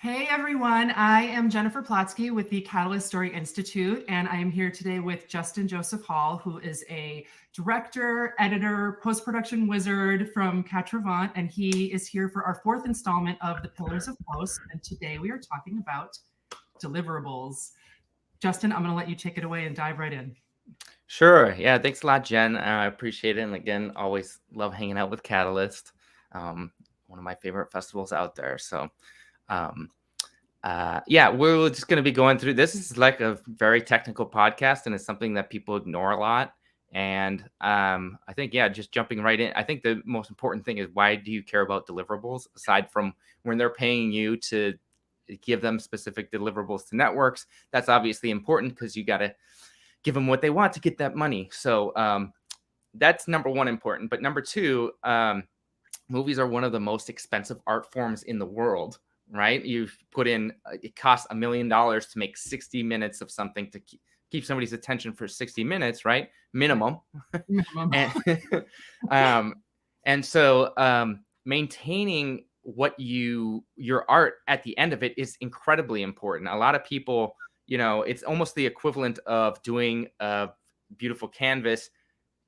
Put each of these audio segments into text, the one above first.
Hey everyone, I am Jennifer Plotsky with the Catalyst Story Institute, and I am here today with Justin Joseph Hall, who is a director, editor, post-production wizard from Quatre-Vents, and he is here for our fourth installment of The Pillars of Post, and today we are talking about deliverables. Justin, I'm going to let you take it away and dive right in. Sure. Yeah. Thanks a lot, Jen. I appreciate it. And again, always love hanging out with Catalyst, one of my favorite festivals out there. So, yeah, we're just going to be going through this. Is like a very technical podcast, and it's something that people ignore a lot. And I think, yeah, just jumping right in, I think the most important thing is, why do you care about deliverables aside from when they're paying you to give them specific deliverables to networks? That's obviously important because you got to give them what they want to get that money. So that's number one important. But number two, movies are one of the most expensive art forms in the world, right? You've put in, it costs $1 million to make 60 minutes of something to keep somebody's attention for 60 minutes, right? Minimum. And so maintaining your art at the end of it is incredibly important. A lot of people, it's almost the equivalent of doing a beautiful canvas,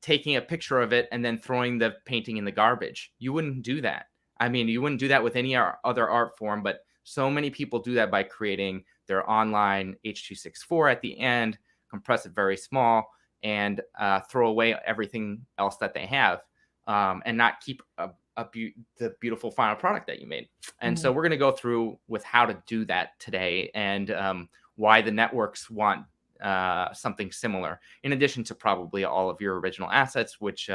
taking a picture of it, and then throwing the painting in the garbage. You wouldn't do that. I mean, you wouldn't do that with any other art form, but so many people do that by creating their online H.264 at the end, compress it very small, and throw away everything else that they have, and not keep the beautiful final product that you made. And so we're going to go through with how to do that today, and why the networks want something similar, in addition to probably all of your original assets, which,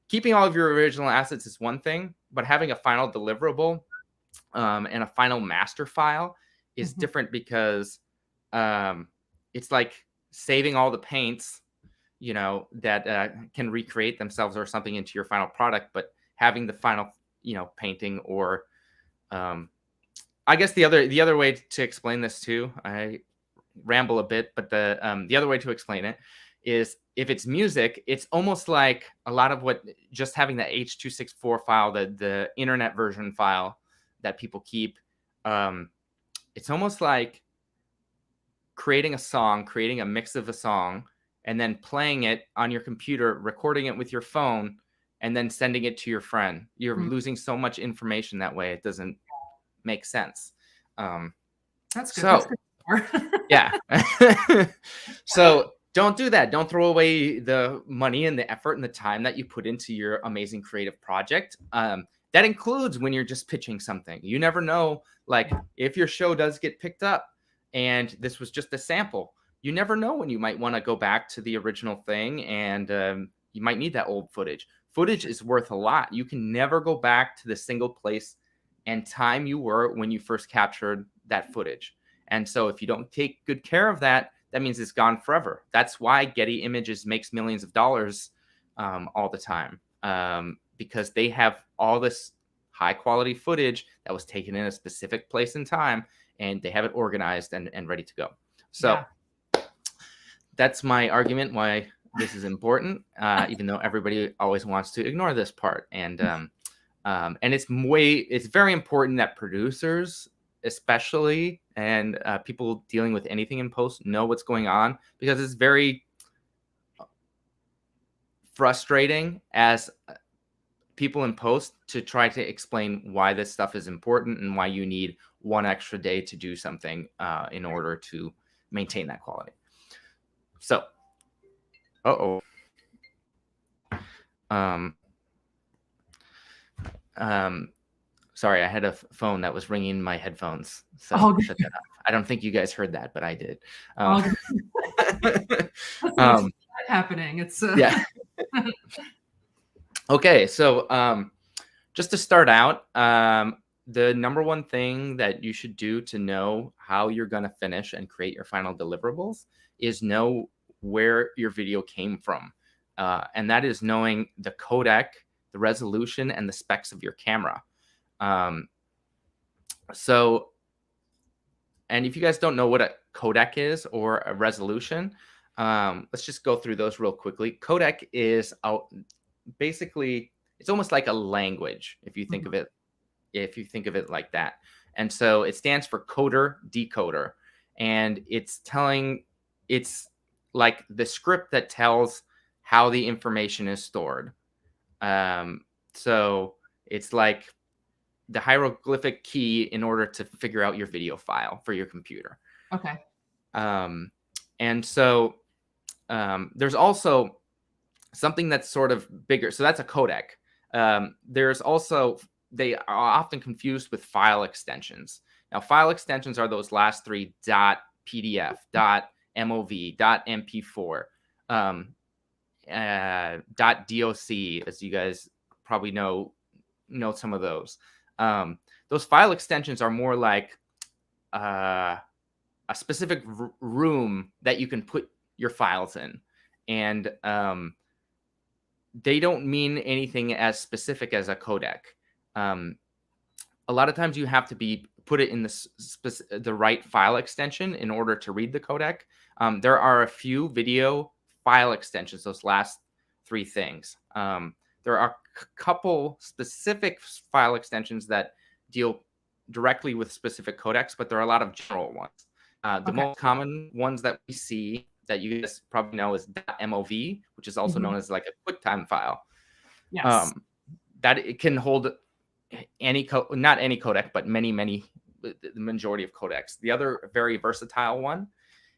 keeping all of your original assets is one thing, but having a final deliverable and a final master file is different, because it's like saving all the paints, that can recreate themselves or something into your final product, but having the final, painting, or I guess the other way to explain this too, I ramble a bit, but the other way to explain it is, if it's music, it's almost like a lot of what just having the H.264 file, the internet version file that people keep. It's almost like creating a song, creating a mix of a song, and then playing it on your computer, recording it with your phone, and then sending it to your friend. You're losing so much information that way. It doesn't make sense. That's good. So, that's good. Yeah. So don't do that. Don't throw away the money and the effort and the time that you put into your amazing creative project. That includes when you're just pitching something. You never know, like, if your show does get picked up and this was just a sample, you never know when you might want to go back to the original thing, and you might need that old footage. Footage is worth a lot. You can never go back to the single place and time you were when you first captured that footage. And so if you don't take good care of that, that means it's gone forever. That's why Getty Images makes millions of dollars all the time, because they have all this high quality footage that was taken in a specific place and time, and they have it organized and ready to go. So that's my argument why this is important, even though everybody always wants to ignore this part. And it's very important that producers, especially, and people dealing with anything in post, know what's going on, because it's very frustrating as people in post to try to explain why this stuff is important and why you need one extra day to do something in order to maintain that quality. So, sorry, I had a phone that was ringing my headphones, so shut that off. I don't think you guys heard that, but I did. That's happening. It's yeah. Okay, so just to start out, the number one thing that you should do to know how you're going to finish and create your final deliverables is know where your video came from, and that is knowing the codec, the resolution, and the specs of your camera. And if you guys don't know what a codec is or a resolution, let's just go through those real quickly. Codec is basically, it's almost like a language, if you think of it like that. And so it stands for coder decoder. And it's like the script that tells how the information is stored. So it's like the hieroglyphic key in order to figure out your video file for your computer. Okay. And so there's also something that's sort of bigger. So that's a codec. There's also, they are often confused with file extensions. Now, file extensions are those last three: .pdf, .mov, .mp4, .doc, as you guys probably know some of those. Those file extensions are more like a specific room that you can put your files in, and they don't mean anything as specific as a codec. A lot of times you have to put it in the right file extension in order to read the codec. There are a few video file extensions, those last three things. There are a couple specific file extensions that deal directly with specific codecs, but there are a lot of general ones. The most common ones that we see that you guys probably know is .mov, which is also known as like a QuickTime file. Yes. That it can hold not any codec, but many, the majority of codecs. The other very versatile one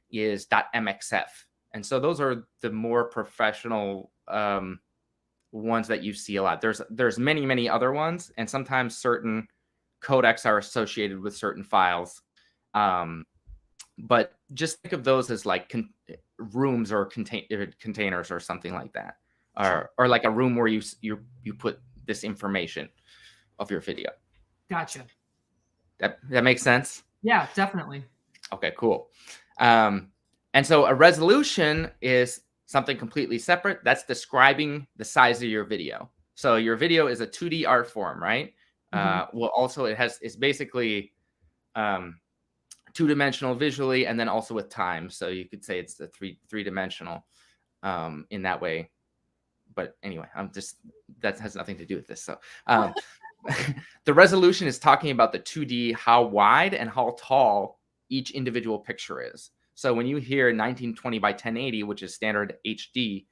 is .mxf. And so those are the more professional ones that you see a lot. There's many other ones, and sometimes certain codecs are associated with certain files. But just think of those as like rooms or containers or something like that, or like a room where you put this information of your video. Gotcha. That makes sense? Yeah, definitely. Okay, cool. And so a resolution is something completely separate. That's describing the size of your video. So your video is a 2D art form, right? Well, also it's basically two-dimensional visually, and then also with time. So you could say it's the three-dimensional in that way. But anyway, that has nothing to do with this. So the resolution is talking about the 2D, how wide and how tall each individual picture is. So when you hear 1920 by 1080, which is standard HD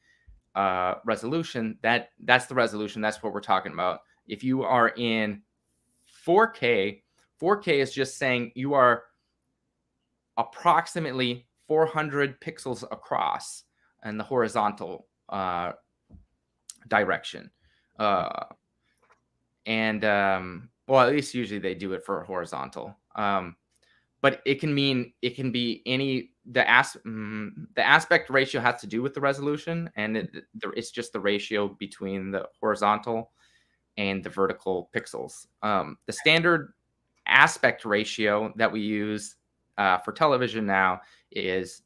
resolution, that's the resolution. That's what we're talking about. If you are in 4K is just saying you are approximately 400 pixels across in the horizontal direction. Well, at least usually they do it for horizontal. But it can be any, the aspect ratio has to do with the resolution, and it's just the ratio between the horizontal and the vertical pixels. The standard aspect ratio that we use for television now is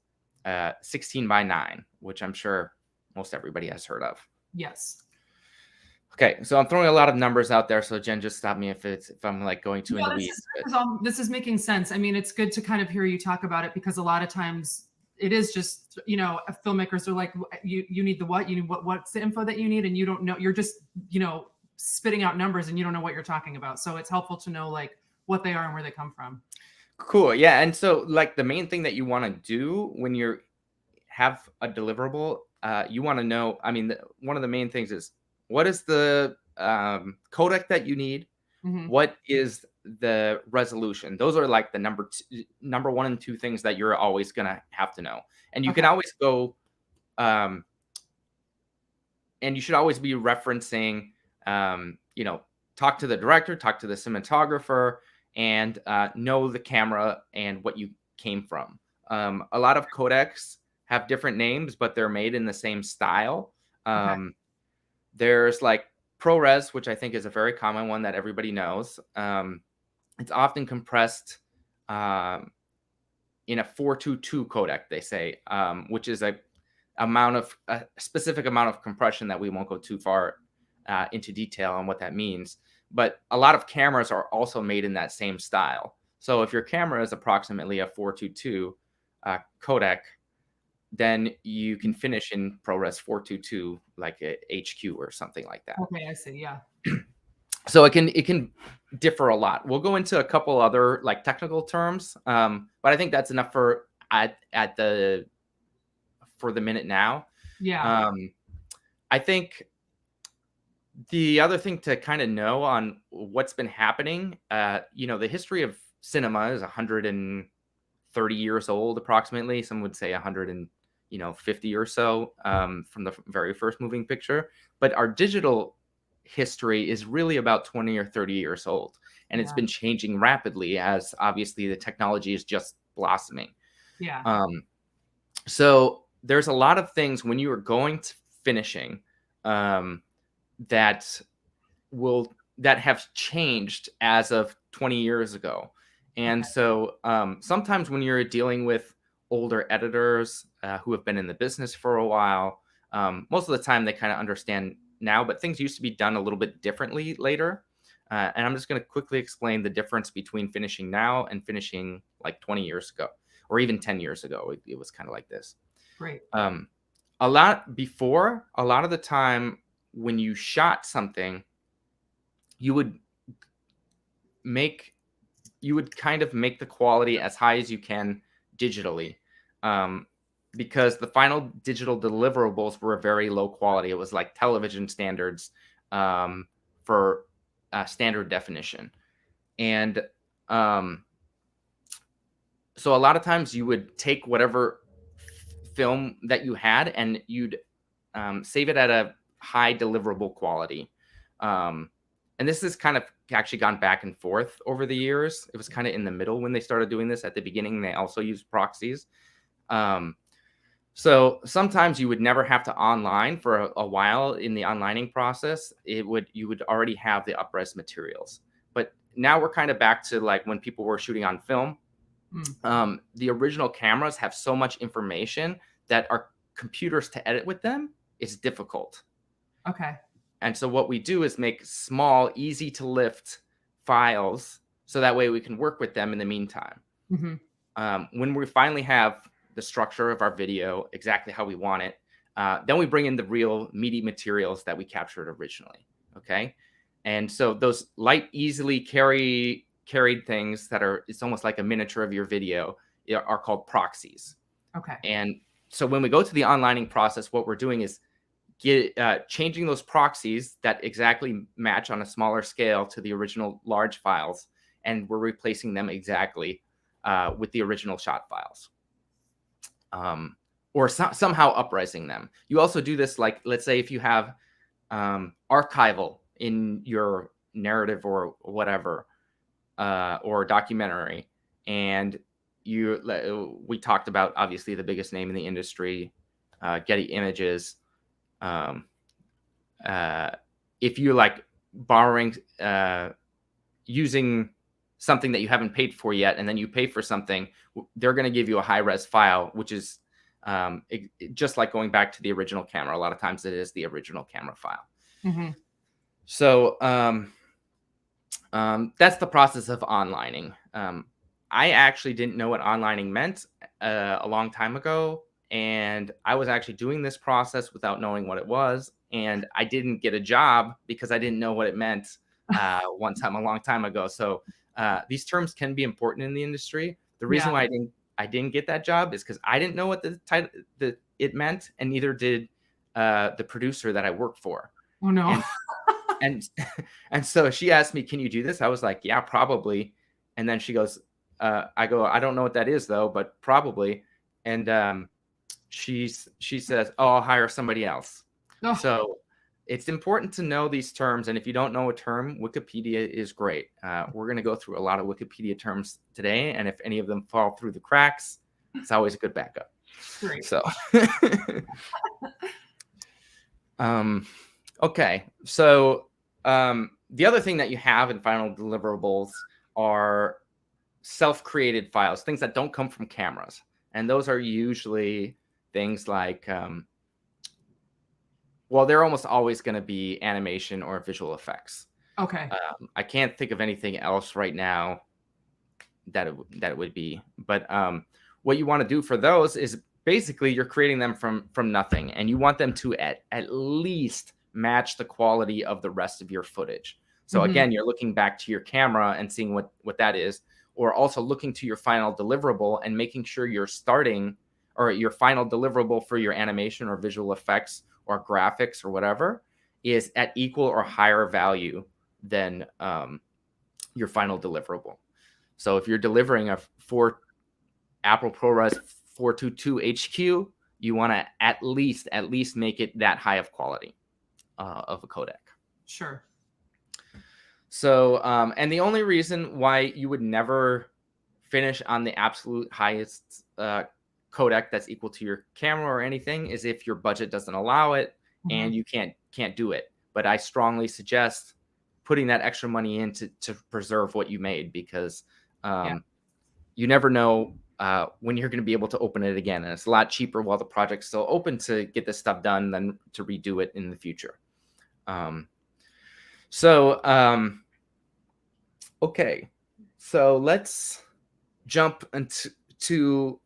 16 by 9, which I'm sure most everybody has heard of. Yes. Okay, so I'm throwing a lot of numbers out there, so Jen, just stop me if I'm like going too in the weeds. This is making sense. I mean, it's good to kind of hear you talk about it, because a lot of times it is just, filmmakers are like, you need the what? You need what's the info that you need? And you don't know. You're just, spitting out numbers and you don't know what you're talking about. So it's helpful to know like what they are and where they come from. Cool. Yeah. And so like the main thing that you want to do when you have a deliverable, you want to know, one of the main things is, what is the codec that you need? What is the resolution? Those are like the number one and two things that you're always going to have to know. And you can always go, and you should always be referencing, talk to the director, talk to the cinematographer, and know the camera and what you came from. A lot of codecs have different names, but they're made in the same style. There's like ProRes, which I think is a very common one that everybody knows. It's often compressed in a 422 codec, they say, which is a specific amount of compression that we won't go too far into detail on what that means. But a lot of cameras are also made in that same style. So if your camera is approximately a 422 codec, then you can finish in ProRes 422 like a HQ or something like that. Okay, I see. Yeah. So it can differ a lot. We'll go into a couple other like technical terms, but I think that's enough for the minute now. Yeah. I think the other thing to kind of know on what's been happening, the history of cinema is 130 years old, approximately. Some would say 150 or so, from the very first moving picture. But our digital history is really about 20 or 30 years old. And it's been changing rapidly as obviously the technology is just blossoming. Yeah. So there's a lot of things when you are going to finishing that have changed as of 20 years ago. And so sometimes when you're dealing with older editors who have been in the business for a while, most of the time they kind of understand now, but things used to be done a little bit differently later. And I'm just going to quickly explain the difference between finishing now and finishing like 20 years ago, or even 10 years ago. It was kind of like this. Great. A lot of the time when you shot something, you would kind of make the quality as high as you can digitally, because the final digital deliverables were very low quality. It was like television standards for standard definition. And so a lot of times you would take whatever film that you had and you'd save it at a high deliverable quality. And this has kind of actually gone back and forth over the years. It was kind of in the middle when they started doing this. At the beginning, they also used proxies. So sometimes you would never have to online for a while in the onlining process. You would already have the up-res materials. But now we're kind of back to like when people were shooting on film. The original cameras have so much information that our computers to edit with them is difficult. Okay. And so what we do is make small, easy to lift files so that way we can work with them in the meantime. When we finally have the structure of our video exactly how we want it, then we bring in the real meaty materials that we captured originally. Okay. And so those light, easily carried things it's almost like a miniature of your video are called proxies. Okay. And so when we go to the onlining process, what we're doing is changing those proxies that exactly match on a smaller scale to the original large files, and we're replacing them exactly with the original shot files, or somehow uprising them. You also do this, like, let's say if you have archival in your narrative or whatever, or documentary, and we talked about obviously the biggest name in the industry, Getty Images. If you're like borrowing, using something that you haven't paid for yet, and then you pay for something, they're going to give you a high res file, which is just like going back to the original camera. A lot of times it is the original camera file. So that's the process of onlining. I actually didn't know what onlining meant a long time ago. And I was actually doing this process without knowing what it was. And I didn't get a job because I didn't know what it meant one time, a long time ago. So these terms can be important in the industry. The reason why I didn't get that job is because I didn't know what it meant, and neither did the producer that I worked for. Oh no. And so she asked me, "Can you do this?" I was like, "Yeah, probably." And then she goes, "I go, I don't know what that is though, but probably." And she says, "Oh, I'll hire somebody else." Oh. So it's important to know these terms. And if you don't know a term, Wikipedia is great. We're going to go through a lot of Wikipedia terms today. And if any of them fall through the cracks, it's always a good backup. Great. So, okay. So the other thing that you have in final deliverables are self-created files, things that don't come from cameras. And those are usually things like, well, they're almost always going to be animation or visual effects. Okay. I can't think of anything else right now that it would be. But what you want to do for those is basically you're creating them from nothing, and you want them to at least match the quality of the rest of your footage. So again, you're looking back to your camera and seeing what that is, or also looking to your final deliverable and making sure you're starting, or your final deliverable for your animation or visual effects or graphics or whatever is at equal or higher value than your final deliverable. So if you're delivering a Apple ProRes 422 HQ, you want to at least make it that high of quality of a codec. Sure. So, and the only reason why you would never finish on the absolute highest codec that's equal to your camera or anything is if your budget doesn't allow it and you can't do it. But I strongly suggest putting that extra money in to preserve what you made, because you never know when you're going to be able to open it again. And it's a lot cheaper while the project's still open to get this stuff done than to redo it in the future. Okay, so let's jump into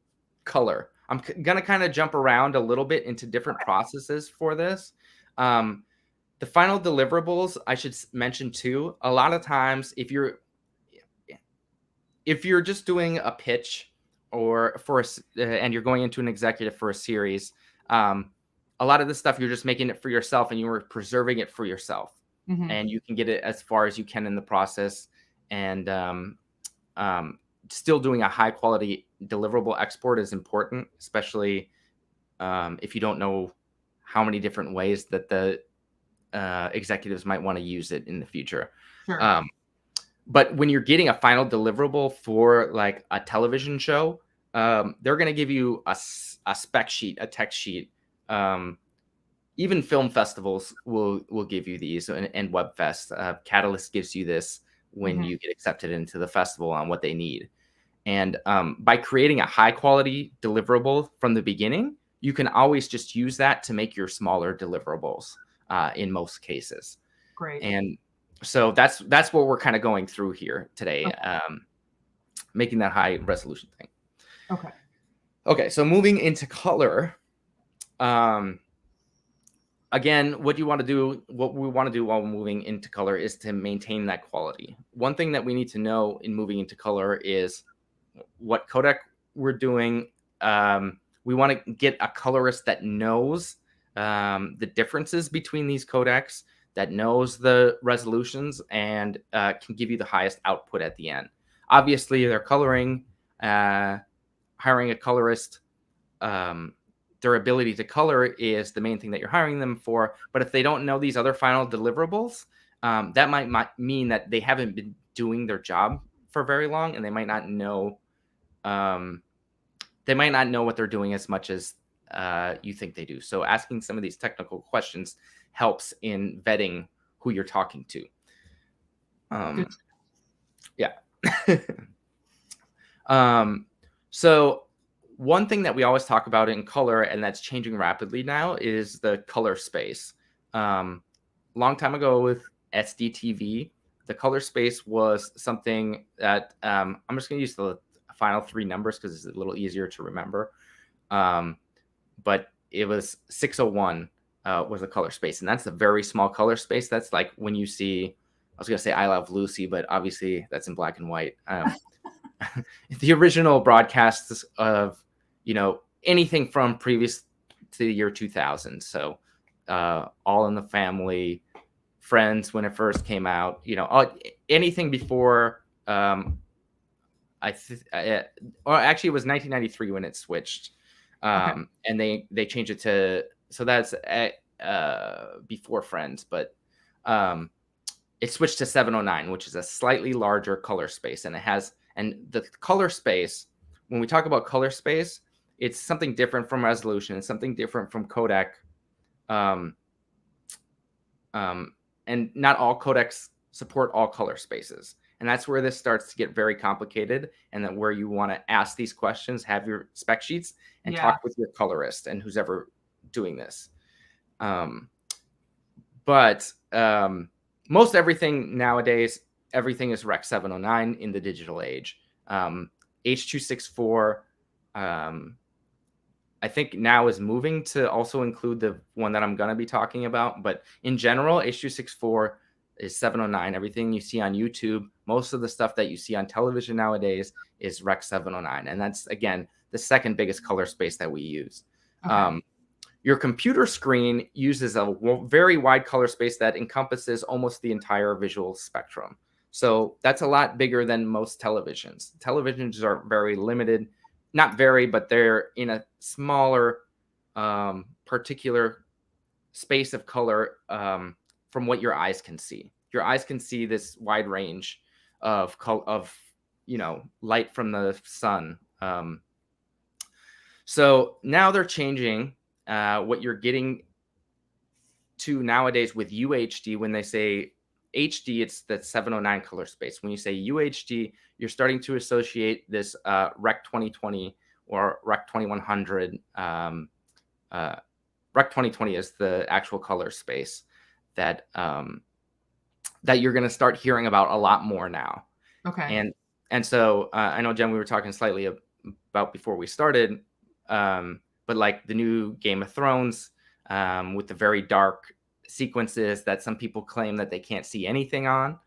color. I'm going to kind of jump around a little bit into different processes for this. The final deliverables, I should mention too, a lot of times if you're just doing a pitch or and you're going into an executive for a series, a lot of this stuff, you're just making it for yourself and you were preserving it for yourself. And you can get it as far as you can in the process, and still doing a high quality deliverable export is important, especially if you don't know how many different ways that the executives might want to use it in the future. Sure. But when you're getting a final deliverable for like a television show, they're going to give you a spec sheet, a text sheet. Even film festivals will give you these, and WebFest. Catalyst gives you this when you get accepted into the festival on what they need. And by creating a high quality deliverable from the beginning, you can always just use that to make your smaller deliverables in most cases. Great. And so that's what we're kind of going through here today, making that high resolution thing. Okay, so moving into color. Again, what we want to do while moving into color is to maintain that quality. One thing that we need to know in moving into color is what codec we're doing. We want to get a colorist that knows the differences between these codecs, that knows the resolutions, and can give you the highest output at the end. Obviously, they're coloring, hiring a colorist. Their ability to color is the main thing that you're hiring them for. But if they don't know these other final deliverables, that might mean that they haven't been doing their job for very long, and they might not know. They might not know what they're doing as much as you think they do. So asking some of these technical questions helps in vetting who you're talking to. Yeah. So one thing that we always talk about in color, and that's changing rapidly now, is the color space. Long time ago with SDTV, the color space was something that I'm just going to use the final three numbers because it's a little easier to remember. But it was 601 was a color space, and that's a very small color space. That's like when you see, I was going to say I Love Lucy, but obviously that's in black and white. The original broadcasts of, anything from previous to the year 2000. So All in the Family, Friends when it first came out, anything before, or actually it was 1993 when it switched. And they changed it to, so that's before Friends, but it switched to 709, which is a slightly larger color space. And the color space, when we talk about color space, it's something different from resolution. It's something different from codec. And not all codecs support all color spaces. And that's where this starts to get very complicated, and that where you want to ask these questions, have your spec sheets, and talk with your colorist and who's ever doing this. But most everything nowadays, everything is Rec 709 in the digital age. H.264, I think now is moving to also include the one that I'm going to be talking about. But in general, H.264 is 709. Everything you see on YouTube, most of the stuff that you see on television nowadays is Rec 709. And that's, again, the second biggest color space that we use. Okay. Your computer screen uses a very wide color space that encompasses almost the entire visual spectrum. So that's a lot bigger than most televisions. Televisions are very limited, not very, but they're in a smaller particular space of color from what your eyes can see. Your eyes can see this wide range of light from the sun. So now they're changing what you're getting to nowadays with UHD. When they say HD, it's the 709 color space. When you say UHD, you're starting to associate this Rec 2020 or Rec 2100. Rec 2020 is the actual color space that that you're going to start hearing about a lot more now. Okay. And so I know, Jen, we were talking slightly about before we started, but like the new Game of Thrones with the very dark sequences that some people claim that they can't see anything on.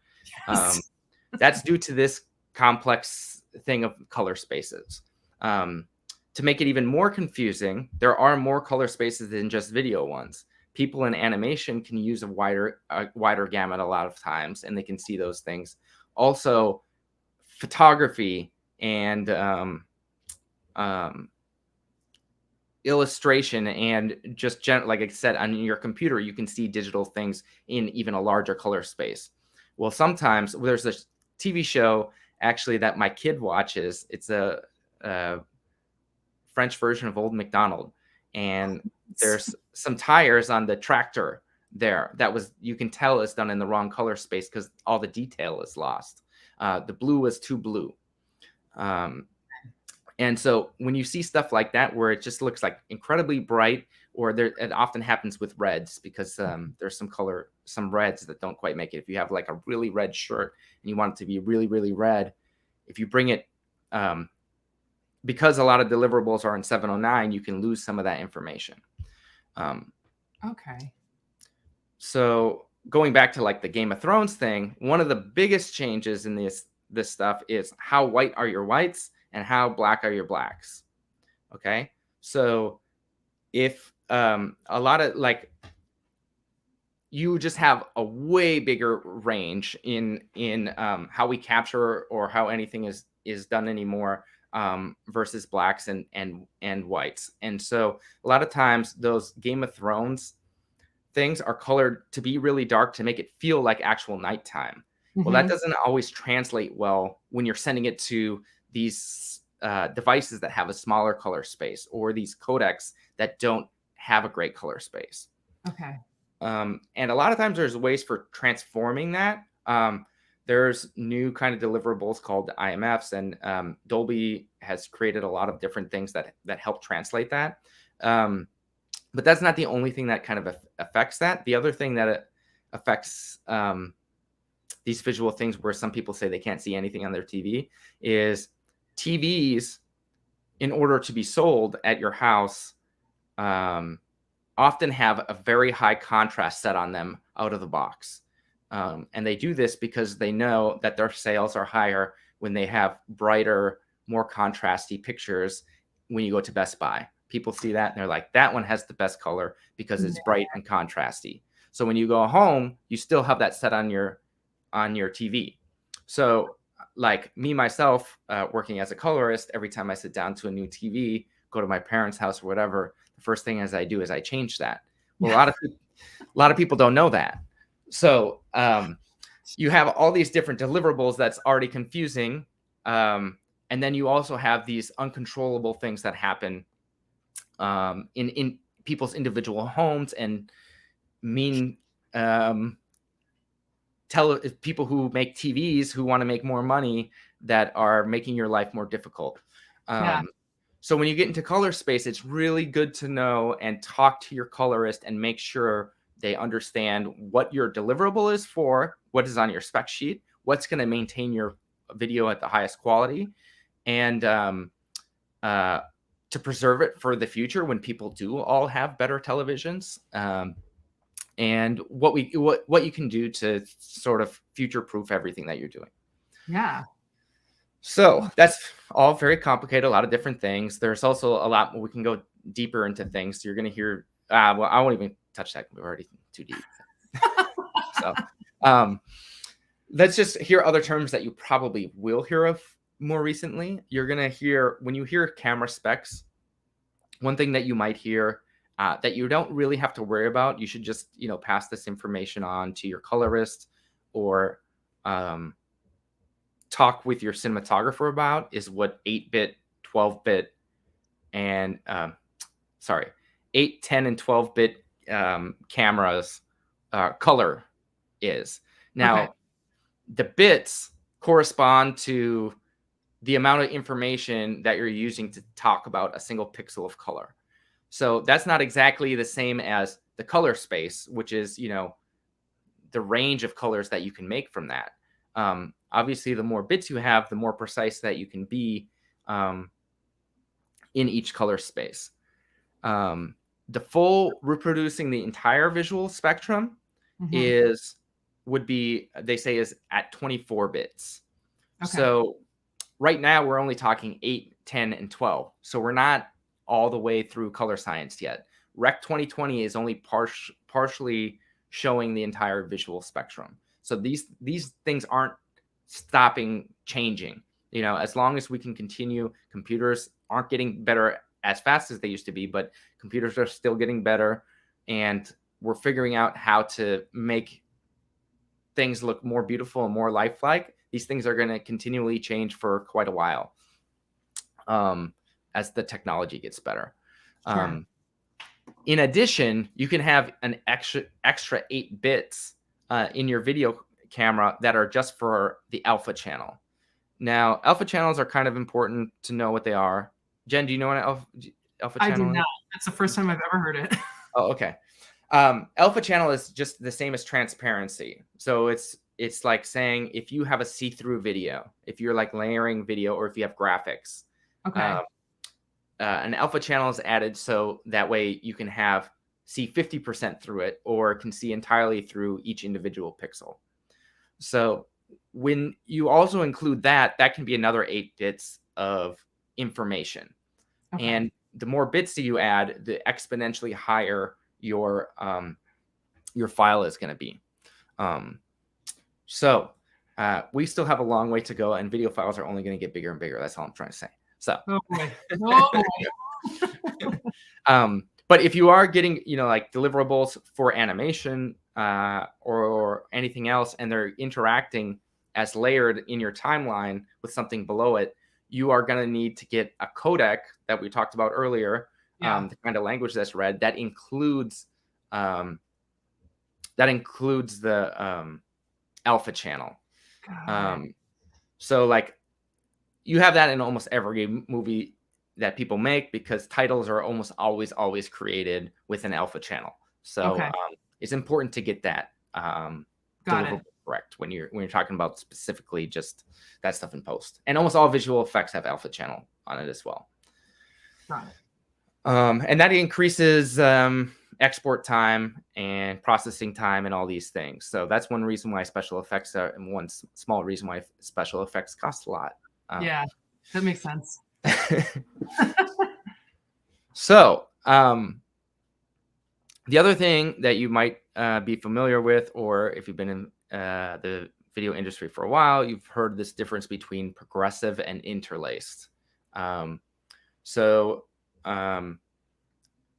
Yes. That's due to this complex thing of color spaces. To make it even more confusing, there are more color spaces than just video ones. People in animation can use a wider gamut a lot of times, and they can see those things. Also, photography and illustration, and just like I said, on your computer, you can see digital things in even a larger color space. Well, sometimes there's a TV show actually that my kid watches. It's a French version of Old MacDonald, and there's some tires on the tractor there you can tell is done in the wrong color space because all the detail is lost. The blue was too blue. And so when you see stuff like that, where it just looks like incredibly bright, or it often happens with reds because there's some reds that don't quite make it. If you have like a really red shirt and you want it to be really, really red, if you bring it, because a lot of deliverables are in 709, you can lose some of that information. Okay. So going back to like the Game of Thrones thing, one of the biggest changes in this stuff is how white are your whites and how black are your blacks. Okay. So if a lot of like, you just have a way bigger range in how we capture or how anything is done anymore versus blacks and whites. And so a lot of times those Game of Thrones things are colored to be really dark to make it feel like actual nighttime. Well, that doesn't always translate well when you're sending it to these devices that have a smaller color space, or these codecs that don't have a great color space. Okay. And a lot of times there's ways for transforming that. There's new kind of deliverables called IMFs, and Dolby has created a lot of different things that help translate that. But that's not the only thing that kind of affects that. The other thing that affects these visual things, where some people say they can't see anything on their TV, is TVs, in order to be sold at your house, often have a very high contrast set on them out of the box. And they do this because they know that their sales are higher when they have brighter, more contrasty pictures when you go to Best Buy. People see that and they're like, that one has the best color because it's bright and contrasty. So when you go home, you still have that set on your TV. So like me, myself, working as a colorist, every time I sit down to a new TV, go to my parents' house or whatever, the first thing as I do is I change that. Well, a lot of people don't know that. So you have all these different deliverables that's already confusing. And then you also have these uncontrollable things that happen in people's individual homes, and people who make TVs who want to make more money that are making your life more difficult. So when you get into color space, it's really good to know and talk to your colorist and make sure they understand what your deliverable is for, what is on your spec sheet, what's going to maintain your video at the highest quality, and to preserve it for the future when people do all have better televisions. and what you can do to sort of future-proof everything that you're doing. Yeah. So that's all very complicated, a lot of different things. There's also a lot more. We can go deeper into things. So you're going to hear, well, I won't even touch that. We're already too deep. So let's just hear other terms that you probably will hear of more recently. You're going to hear, when you hear camera specs, one thing that you might hear that you don't really have to worry about, you should just, pass this information on to your colorist or talk with your cinematographer about, is what 8-bit, 12-bit, and 8, 10, and 12-bit cameras color is. Now, the bits correspond to the amount of information that you're using to talk about a single pixel of color. So that's not exactly the same as the color space, which is, the range of colors that you can make from that. Obviously, the more bits you have, the more precise that you can be in each color space. The full reproducing the entire visual spectrum would be, they say, is at 24 bits. So right now we're only talking 8, 10, and 12. So we're not all the way through color science yet. Rec 2020 is only partially showing the entire visual spectrum. So these things aren't stopping changing. As long as we can continue, computers aren't getting better as fast as they used to be, but computers are still getting better, and we're figuring out how to make things look more beautiful and more lifelike. These things are going to continually change for quite a while as the technology gets better. Sure. In addition, you can have an extra 8 bits in your video camera that are just for the alpha channel. Now, alpha channels are kind of important to know what they are. Jen, do you know what an alpha channel is? I do not. That's the first time I've ever heard it. Oh, okay. Alpha channel is just the same as transparency. So it's like saying, if you have a see-through video, if you're like layering video, or if you have graphics, an alpha channel is added so that way you can see 50% through it, or can see entirely through each individual pixel. So when you also include that can be another 8 bits of information. And the more bits that you add, the exponentially higher your file is going to be. So we still have a long way to go, and video files are only going to get bigger and bigger. That's all I'm trying to say. So, but if you are getting, like deliverables for animation or anything else, and they're interacting as layered in your timeline with something below it, you are going to need to get a codec that we talked about earlier, the kind of language that's read, that includes the alpha channel. So like, you have that in almost every movie that people make, because titles are almost always created with an alpha channel. So it's important to get that deliverable correct when you're talking about specifically just that stuff in post. And almost all visual effects have alpha channel on it as well. Got it. And that increases export time and processing time and all these things. So that's one reason why special effects are, and one small reason why special effects cost a lot. Yeah, that makes sense. So the other thing that you might be familiar with, or if you've been in the video industry for a while, you've heard this difference between progressive and interlaced.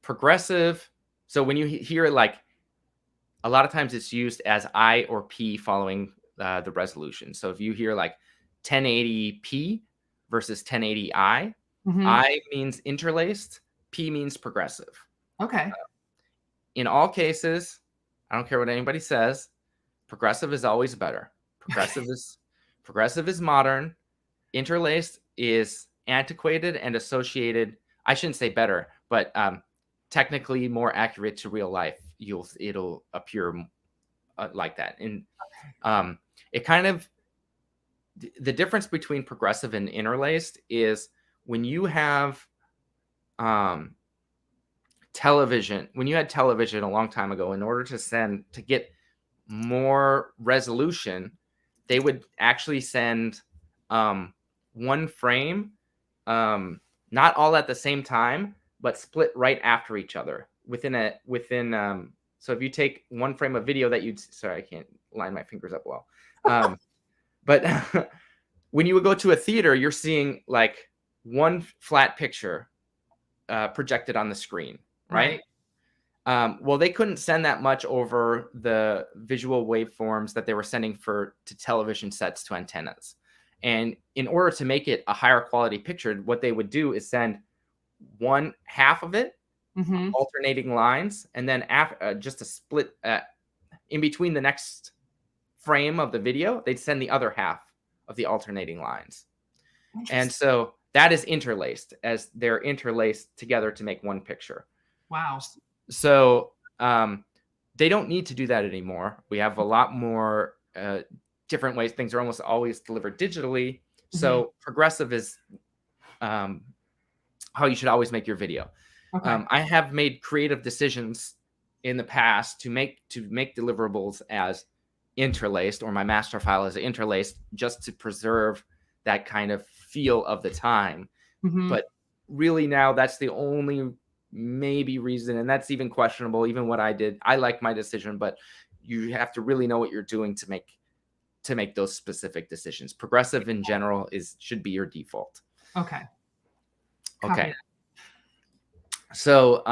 Progressive, so when you hear, like, a lot of times it's used as I or P following the resolution. So if you hear like 1080p versus 1080i, I means interlaced, P means progressive. In all cases, I don't care what anybody says, progressive is always better. Progressive is modern. Interlaced is antiquated and associated. I shouldn't say better, but technically more accurate to real life. It'll appear like that. And it kind of, the difference between progressive and interlaced is when you have television, when you had television a long time ago, in order to get more resolution, they would actually send one frame, not all at the same time, but split right after each other within. So if you take one frame of video that sorry, I can't line my fingers up well. But when you would go to a theater, you're seeing like one flat picture projected on the screen, right? Well, they couldn't send that much over the visual waveforms that they were sending to television sets to antennas. And in order to make it a higher quality picture, what they would do is send one half of it, alternating lines, and then just a split in between the next frame of the video, they'd send the other half of the alternating lines. And so that is interlaced, as they're interlaced together to make one picture. Wow. So they don't need to do that anymore. We have a lot more different ways. Things are almost always delivered digitally. So progressive is how you should always make your video. I have made creative decisions in the past to make deliverables as interlaced, or my master file as interlaced, just to preserve that kind of feel of the time. But really now that's the only maybe reason, and that's even questionable. Even what I did, I like my decision, but you have to really know what you're doing to make those specific decisions. Progressive in general should be your default. Okay. So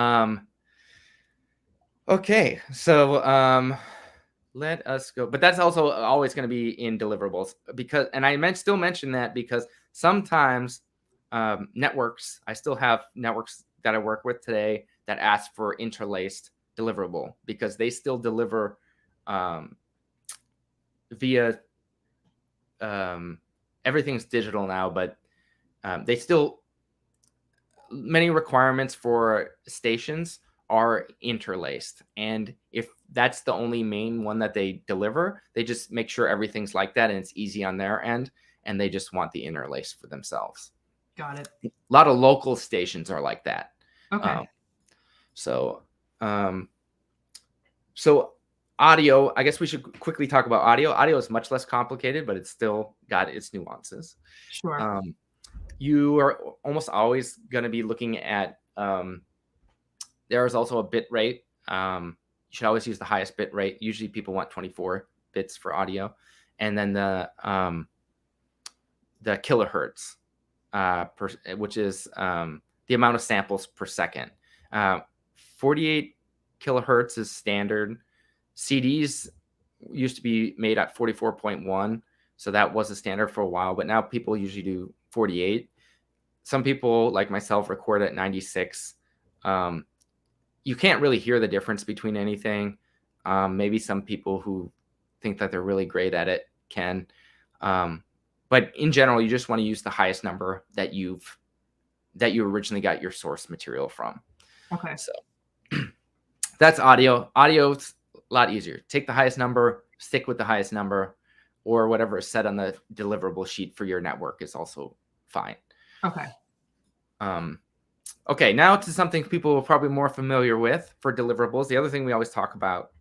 let us go. But that's also always going to be in deliverables, because, and I still mention that because sometimes networks, I still have networks that I work with today that ask for interlaced deliverable, because they still deliver via everything's digital now, but they still, many requirements for stations are interlaced. And if that's the only main one that they deliver, they just make sure everything's like that and it's easy on their end, and they just want the interlace for themselves. Got it. A lot of local stations are like that. Okay. So audio, I guess we should quickly talk about audio. Audio is much less complicated, but it's still got its nuances. Sure. You are almost always going to be looking at, there is also a bit rate. You should always use the highest bit rate. Usually people want 24 bits for audio. And then the kilohertz, which is the amount of samples per second. 48 kilohertz is standard. CDs used to be made at 44.1. So that was a standard for a while, but now people usually do 48. Some people, like myself, record at 96. You can't really hear the difference between anything. Maybe some people who think that they're really great at it can. But in general, you just want to use the highest number that you originally got your source material from. Okay. So that's audio. Audio's a lot easier. Take the highest number, stick with the highest number, or whatever is set on the deliverable sheet for your network is also fine. Okay. Okay, now to something people are probably more familiar with for deliverables. The other thing we always talk about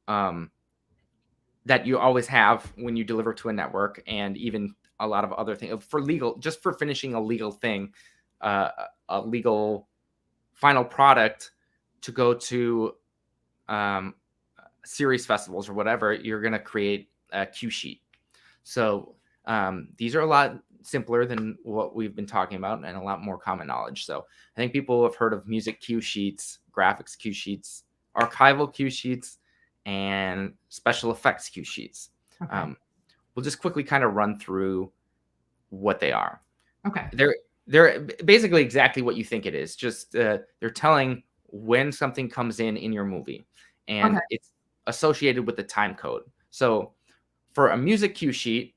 that you always have when you deliver to a network, and even a lot of other things for legal, just for finishing a legal thing, a legal final product to go to series festivals or whatever, you're going to create a cue sheet. So these are a lot simpler than what we've been talking about and a lot more common knowledge. So I think people have heard of music cue sheets, graphics cue sheets, archival cue sheets, and special effects cue sheets. Okay. We'll just quickly kind of run through what they are. Okay. They're basically exactly what you think it is. Just they're telling when something comes in your movie, and it's associated with the time code. So for a music cue sheet,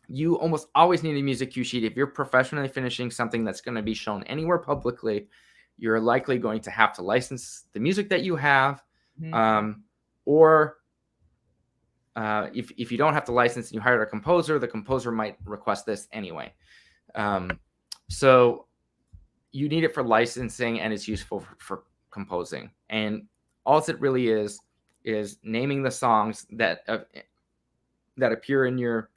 you almost always need a music cue sheet. If you're professionally finishing something that's going to be shown anywhere publicly, you're likely going to have to license the music that you have. Mm-hmm. Or if you don't have to license and you hire a composer, the composer might request this anyway. So you need it for licensing, and it's useful for composing. And all it really is naming the songs that appear in your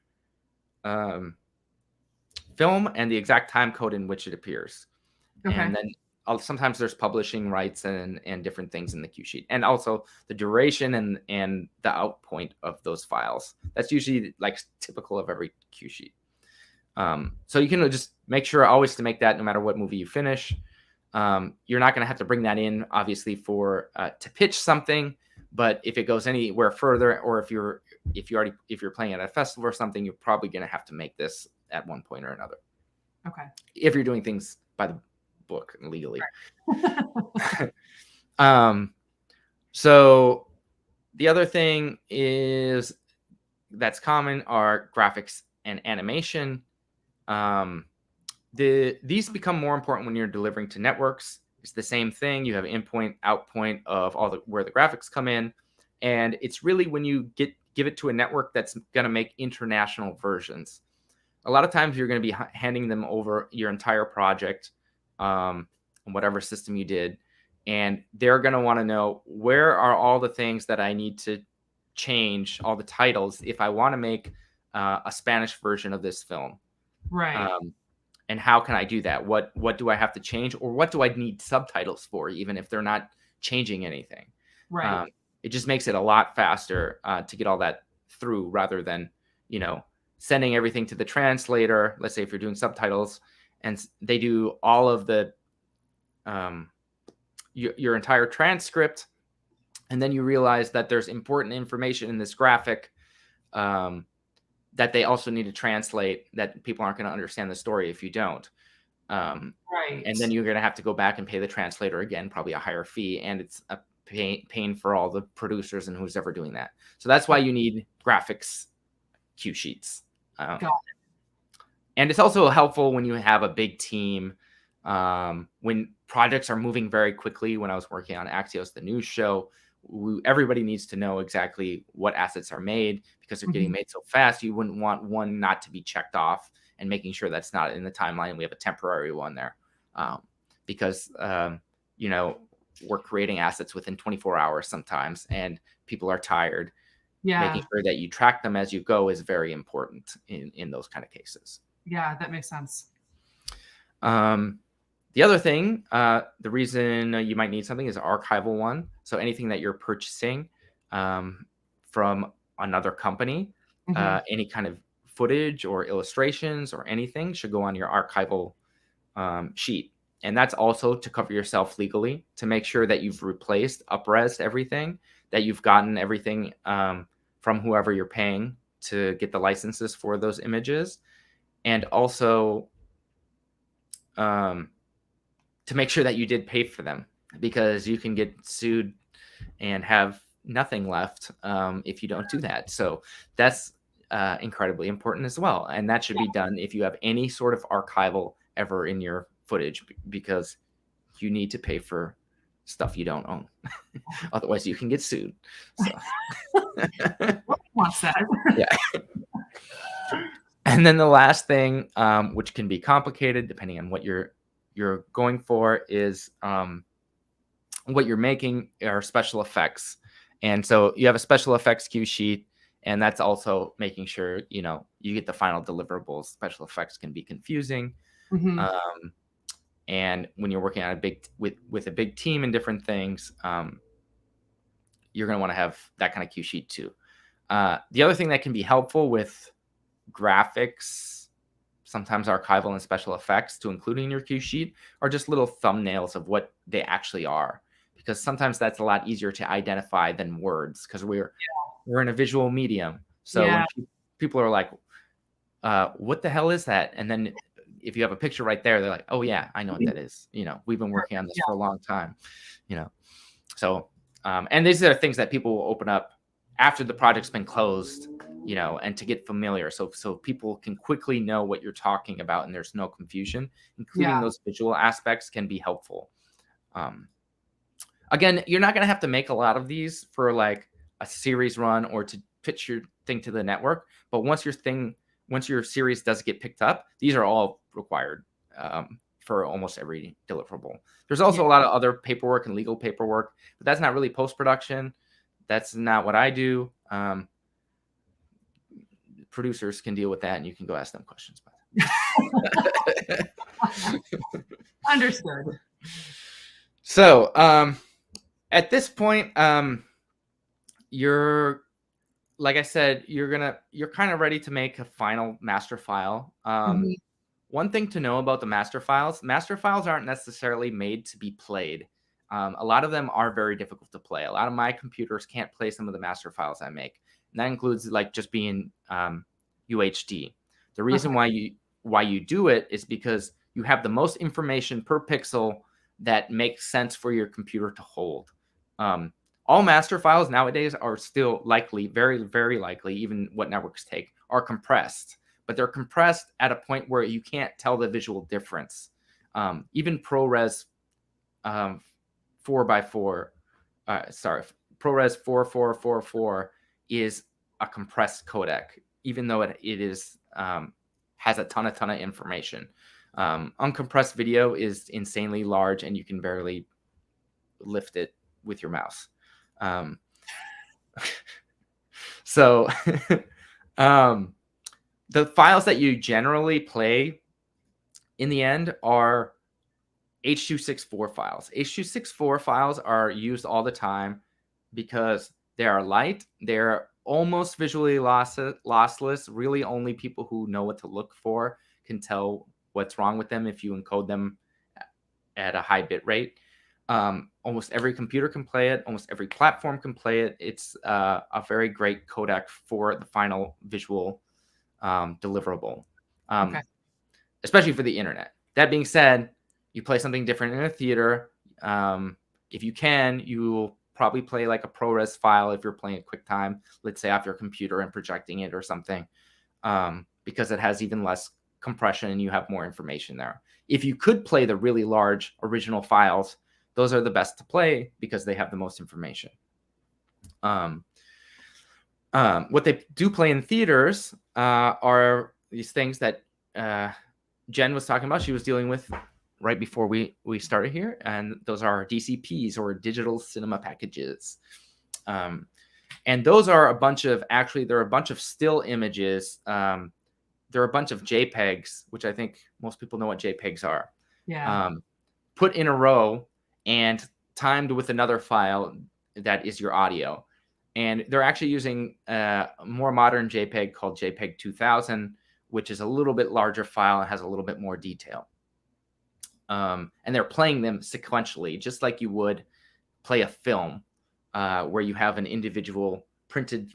film and the exact time code in which it appears. Okay. And then sometimes there's publishing rights and different things in the cue sheet, and also the duration and the out point of those files. That's usually like typical of every cue sheet. So you can just make sure always to make that no matter what movie you finish. You're not going to have to bring that in, obviously, for to pitch something. But if it goes anywhere further, or if you're playing at a festival or something, you're probably going to have to make this at one point or another. Okay. If you're doing things by the book legally. So the other thing is that's common are graphics and animation. These become more important when you're delivering to networks. It's the same thing. You have in point, out point of where the graphics come in. And it's really when you give it to a network that's going to make international versions. A lot of times you're going to be handing them over your entire project, whatever system you did. And they're going to want to know, where are all the things that I need to change, all the titles, if I want to make a Spanish version of this film. Right. And how can I do that? What do I have to change, or what do I need subtitles for, even if they're not changing anything? Right. It just makes it a lot faster to get all that through, rather than, sending everything to the translator. Let's say if you're doing subtitles and they do all of the your entire transcript, and then you realize that there's important information in this graphic that they also need to translate, that people aren't going to understand the story if you don't. Right. And then you're going to have to go back and pay the translator again, probably a higher fee. And it's a pain for all the producers and who's ever doing that. So that's why you need graphics cue sheets. Got it. And it's also helpful when you have a big team, when projects are moving very quickly. When I was working on Axios, the news show, everybody needs to know exactly what assets are made, because they're getting made so fast. You wouldn't want one not to be checked off, and making sure that's not in the timeline. We have a temporary one there, because we're creating assets within 24 hours sometimes, and people are tired. Yeah. Making sure that you track them as you go is very important in those kind of cases. Yeah, that makes sense. The other thing, the reason you might need something is an archival one. So anything that you're purchasing from another company, any kind of footage or illustrations or anything should go on your archival sheet. And that's also to cover yourself legally, to make sure that you've replaced, up-res everything, that you've gotten everything from whoever you're paying to get the licenses for those images. And also to make sure that you did pay for them, because you can get sued and have nothing left if you don't do that. So that's incredibly important as well. And that should be done if you have any sort of archival ever in your footage, because you need to pay for stuff you don't own. Otherwise you can get sued. So. Nobody wants that. Yeah. And then the last thing, which can be complicated depending on what you're going for, is what you're making are special effects. And so you have a special effects cue sheet, and that's also making sure you get the final deliverables. Special effects can be confusing. And when you're working on with a big team and different things, you're going to want to have that kind of cue sheet too. The other thing that can be helpful with graphics, sometimes archival and special effects, to include in your cue sheet, are just little thumbnails of what they actually are, because sometimes that's a lot easier to identify than words, because we're in a visual medium. So when people are like, what the hell is that? And then if you have a picture right there, they're like, oh yeah, I know what that is. We've been working on this for a long time, So, and these are things that people will open up after the project's been closed, and to get familiar. So people can quickly know what you're talking about and there's no confusion. Including those visual aspects can be helpful. Again, you're not going to have to make a lot of these for like a series run or to pitch your thing to the network. But once your series does get picked up, these are all required for almost every deliverable. There's also a lot of other paperwork and legal paperwork, but that's not really post-production. That's not what I do. Producers can deal with that, and you can go ask them questions about it. Understood. So at this point, you're, like I said, you're kind of ready to make a final master file. One thing to know about the master files aren't necessarily made to be played. A lot of them are very difficult to play. A lot of my computers can't play some of the master files I make. And that includes like just being UHD. The reason why you do it is because you have the most information per pixel that makes sense for your computer to hold. All master files nowadays are still likely, very, very likely, even what networks take, are compressed. But they're compressed at a point where you can't tell the visual difference. Even ProRes 4x4, ProRes 4444 is a compressed codec, even though it is has a ton of information. Uncompressed video is insanely large, and you can barely lift it with your mouse. So the files that you generally play in the end are H.264 files. H.264 files are used all the time because they are light. They're almost visually lossless. Really, only people who know what to look for can tell what's wrong with them if you encode them at a high bit rate. Almost every computer can play it. Almost every platform can play it. It's a very great codec for the final visual deliverable, especially for the internet. That being said, you play something different in a theater. If you can, you will probably play like a ProRes file if you're playing at QuickTime, let's say off your computer and projecting it or something, because it has even less compression and you have more information there. If you could play the really large original files, those are the best to play because they have the most information. What they do play in theaters are these things that Jen was talking about. She was dealing with right before we started here, and those are DCPs, or digital cinema packages. And those are a bunch of, actually, they're a bunch of still images. They're a bunch of JPEGs, which I think most people know what JPEGs are. Yeah. Put in a row and timed with another file that is your audio. And they're actually using a more modern JPEG called JPEG 2000, which is a little bit larger file and has a little bit more detail. And they're playing them sequentially, just like you would play a film, where you have an individual printed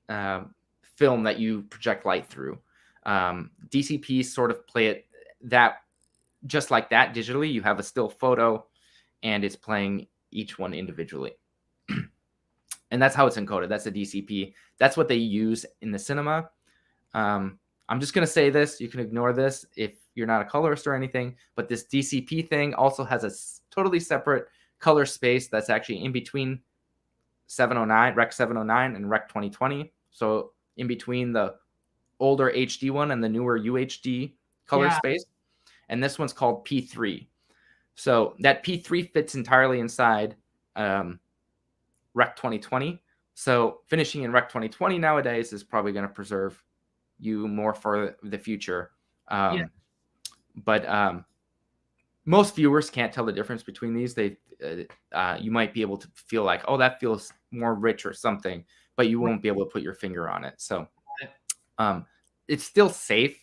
film that you project light through. DCPs sort of play it that just like that digitally. You have a still photo, and it's playing each one individually. And that's how it's encoded. That's a DCP. That's what they use in the cinema. I'm just going to say this. You can ignore this if you're not a colorist or anything. But this DCP thing also has a totally separate color space that's actually in between 709, Rec 709 and Rec 2020. So in between the older HD one and the newer UHD color space. And this one's called P3. So that P3 fits entirely inside Rec 2020. So finishing in Rec 2020 nowadays is probably going to preserve you more for the future. But most viewers can't tell the difference between these. You might be able to feel like, oh, that feels more rich or something, but you won't be able to put your finger on it. So it's still safe,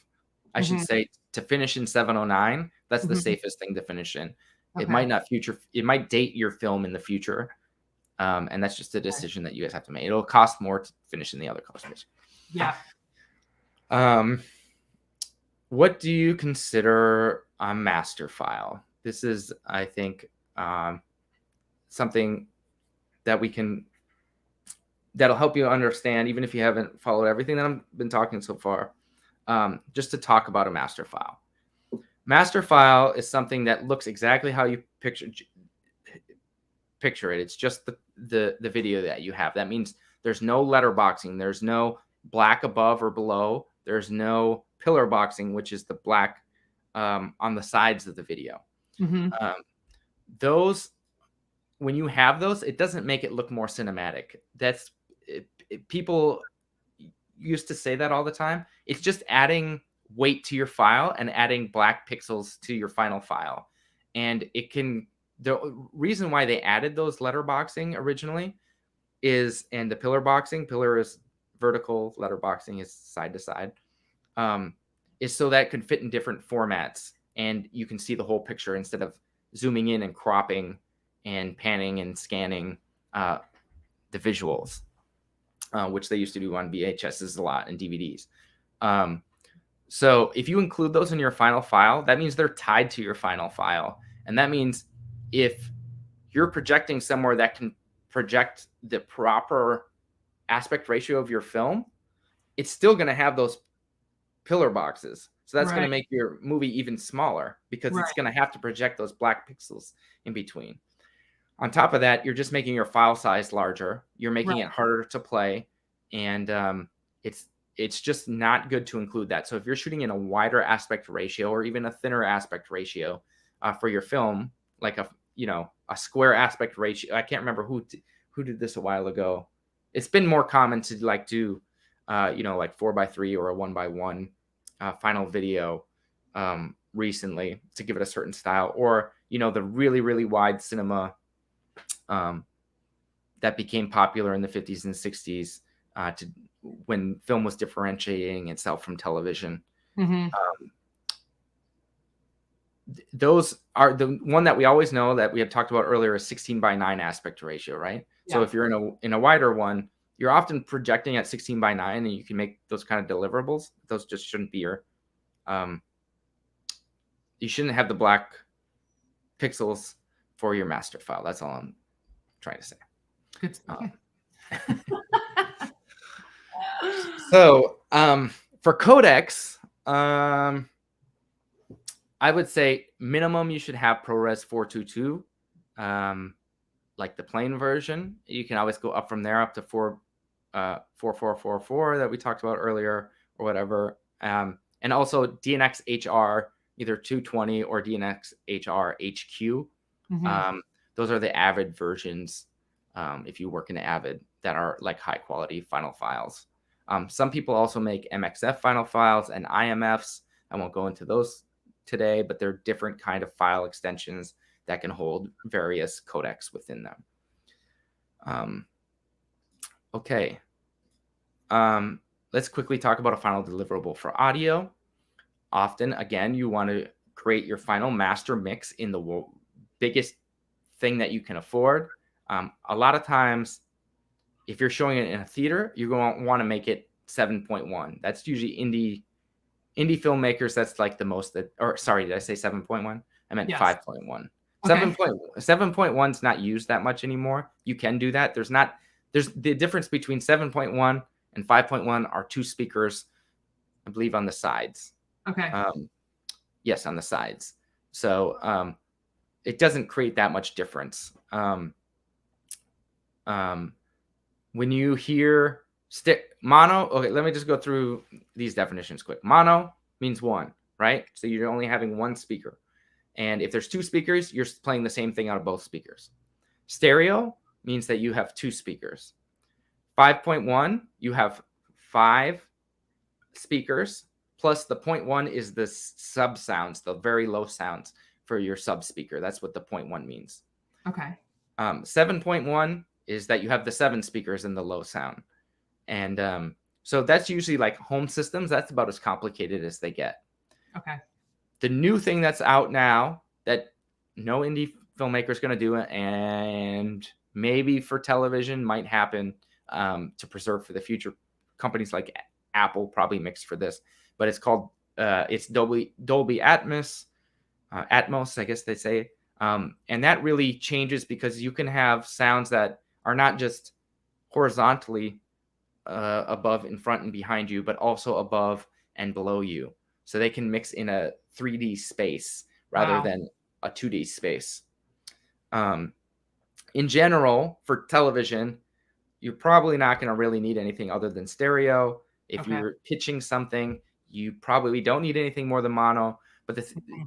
I should say, to finish in 709. That's the safest thing to finish in. It might not it might date your film in the future. And that's just a decision that you guys have to make. It'll cost more to finish in the other color space. Yeah. What do you consider a master file? This is, I think, something that that'll help you understand, even if you haven't followed everything that I've been talking so far, just to talk about a master file. Master file is something that looks exactly how you picture it. It's just the video that you have. That means there's no letterboxing. There's no black above or below. There's no pillar boxing, which is the black on the sides of the video. Mm-hmm. Those, when you have those, it doesn't make it look more cinematic. People used to say that all the time. It's just adding weight to your file and adding black pixels to your final file. And the reason why they added those letterboxing originally is, and the pillar boxing, pillar is vertical, letterboxing is side to side, is so that it can fit in different formats and you can see the whole picture instead of zooming in and cropping and panning and scanning the visuals, which they used to do on VHSs a lot and DVDs. So if you include those in your final file, that means they're tied to your final file. And that means if you're projecting somewhere that can project the proper aspect ratio of your film, it's still going to have those pillar boxes. So that's going to make your movie even smaller because it's going to have to project those black pixels in between. On top of that, you're just making your file size larger. You're making it harder to play. And it's just not good to include that. So if you're shooting in a wider aspect ratio or even a thinner aspect ratio for your film, like a square aspect ratio, I can't remember who did this a while ago. It's been more common to like do, like 4:3 or a 1:1 final video recently to give it a certain style, or the really, really wide cinema that became popular in the 50s and 60s when film was differentiating itself from television. Mm-hmm. Those are the one that we always know that we had talked about earlier, is 16:9 aspect ratio, right? Yeah. So if you're in a wider one, you're often projecting at 16:9, and you can make those kind of deliverables. Those just shouldn't be your, you shouldn't have the black pixels for your master file. That's all I'm trying to say. Good. Okay. So for codecs, I would say minimum you should have ProRes 422, like the plain version. You can always go up from there up to 4444 that we talked about earlier or whatever. And also DNX HR, either 220 or DNX HR HQ. Mm-hmm. Those are the Avid versions, if you work in Avid, that are like high quality final files. Some people also make MXF final files and IMFs. I won't go into those today, but they're different kind of file extensions that can hold various codecs within them. Okay. Let's quickly talk about a final deliverable for audio. Often, again, you want to create your final master mix in the biggest thing that you can afford. A lot of times, if you're showing it in a theater, you're going to want to make it 7.1. That's usually indie filmmakers. That's like the most that, or sorry, did I say 7.1? I meant 5.1. Okay. 7.1 is not used that much anymore. You can do that. There's the difference between 7.1 and 5.1 are 2 speakers, I believe, on the sides. Okay. Yes, on the sides. So it doesn't create that much difference. When you hear mono, okay, let me just go through these definitions quick. Mono means 1, right? So you're only having 1 speaker. And if there's 2 speakers, you're playing the same thing out of both speakers. Stereo means that you have 2 speakers. 5.1, you have 5 speakers, plus the 0.1 is the sub sounds, the very low sounds for your sub speaker. That's what the 0.1 means. Okay. 7.1 is that you have the 7 speakers in the low sound. And so that's usually like home systems. That's about as complicated as they get. Okay. The new thing that's out now that no indie filmmaker is going to do, and maybe for television might happen to preserve for the future. Companies like Apple probably mix for this, but it's called it's Dolby Atmos, I guess they say. And that really changes because you can have sounds that are not just horizontally above, in front, and behind you, but also above and below you. So they can mix in a 3D space rather than a 2D space. In general, for television, you're probably not going to really need anything other than stereo. If you're pitching something, you probably don't need anything more than mono. But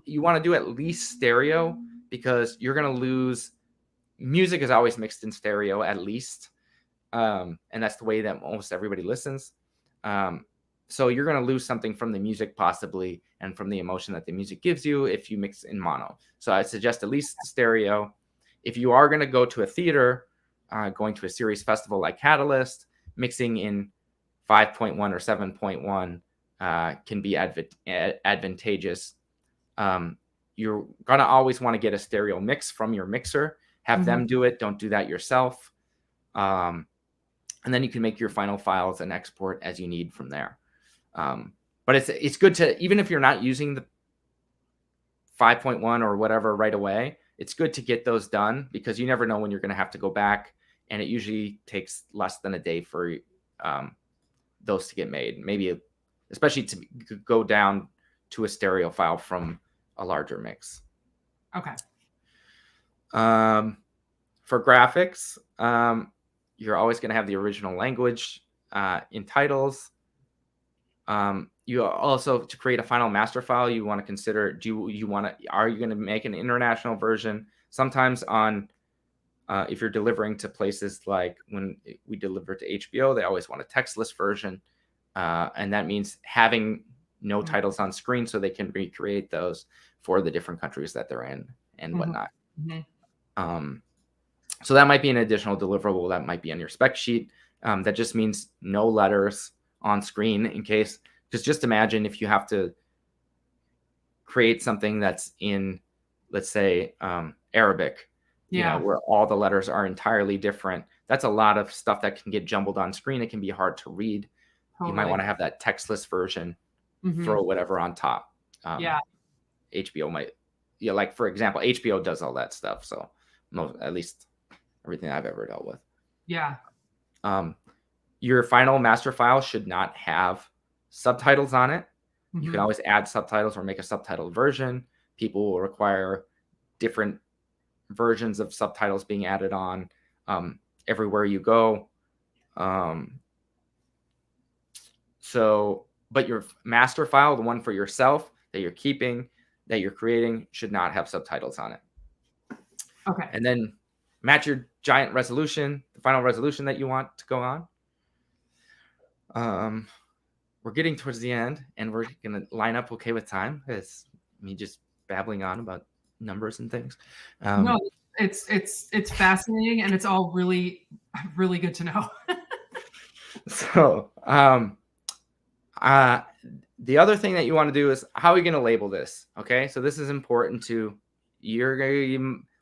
you want to do at least stereo, because you're going to lose. Music is always mixed in stereo at least. And that's the way that almost everybody listens. So you're going to lose something from the music possibly, and from the emotion that the music gives you if you mix in mono. So I suggest at least stereo. If you are going to go to a theater, going to a series festival like Catalyst, mixing in 5.1 or 7.1 can be advantageous. You're going to always want to get a stereo mix from your mixer. Have them do it. Don't do that yourself. And then you can make your final files and export as you need from there. But it's good to, even if you're not using the 5.1 or whatever right away, it's good to get those done, because you never know when you're going to have to go back, and it usually takes less than a day for those to get made. Maybe, especially to go down to a stereo file from a larger mix. Okay. For graphics, you're always going to have the original language in titles. You also, to create a final master file, you want to consider, are you going to make an international version? Sometimes if you're delivering to places like when we deliver to HBO, they always want a textless version. And that means having no titles on screen so they can recreate those for the different countries that they're in and whatnot. So that might be an additional deliverable that might be on your spec sheet. That just means no letters on screen in case, because just imagine if you have to create something that's in, let's say, Arabic, where all the letters are entirely different. That's a lot of stuff that can get jumbled on screen. It can be hard to read. Totally. You might want to have that textless version, throw whatever on top. HBO might, like for example, HBO does all that stuff. So at least everything I've ever dealt with. Yeah. Your final master file should not have subtitles on it. You can always add subtitles or make a subtitled version. People will require different versions of subtitles being added on everywhere you go. But your master file, the one for yourself that you're keeping, that you're creating, should not have subtitles on it. Okay. And then match your giant resolution, the final resolution that you want to go on. We're getting towards the end, and we're going to line up okay with time. It's me just babbling on about numbers and things. No, it's fascinating, and it's all really, really good to know. So the other thing that you want to do is, how are you going to label this? Okay, so this is important too.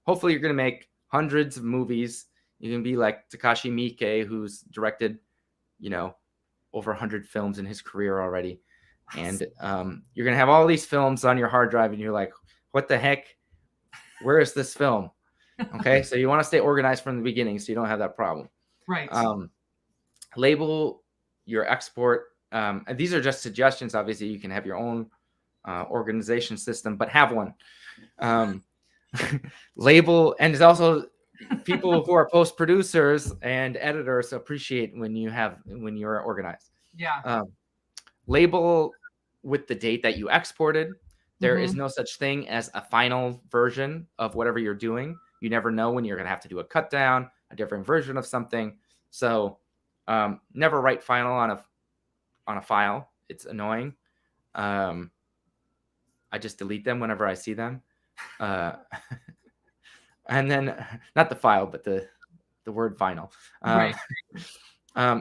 Hopefully you're going to make hundreds of movies. You can be like Takashi Miike, who's directed, over 100 films in his career already. And you're going to have all these films on your hard drive, and you're like, what the heck? Where is this film? Okay, so you want to stay organized from the beginning so you don't have that problem. Right. Label your export. And these are just suggestions. Obviously, you can have your own organization system, but have one. Label, and it's also people who are post producers and editors appreciate when you're organized. Yeah. Label with the date that you exported. There is no such thing as a final version of whatever you're doing. You never know when you're going to have to do a cut down, a different version of something. So never write final on a file. It's annoying. I just delete them whenever I see them. And then not the file, but the word final. Right.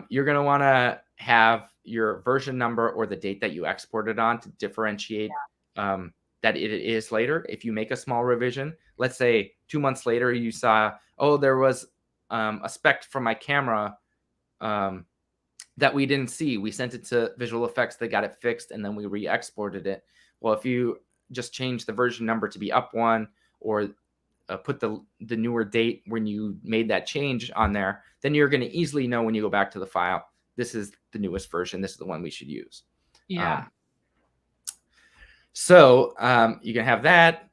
You're going to want to have your version number or the date that you exported on to differentiate that it is later. If you make a small revision, let's say 2 months later, you saw, there was a spec from my camera that we didn't see. We sent it to visual effects. They got it fixed, and then we re-exported it. Well, if you just change the version number to be up one, or put the newer date when you made that change on there, then you're going to easily know when you go back to the file, this is the newest version. This is the one we should use. Yeah. So you can have that.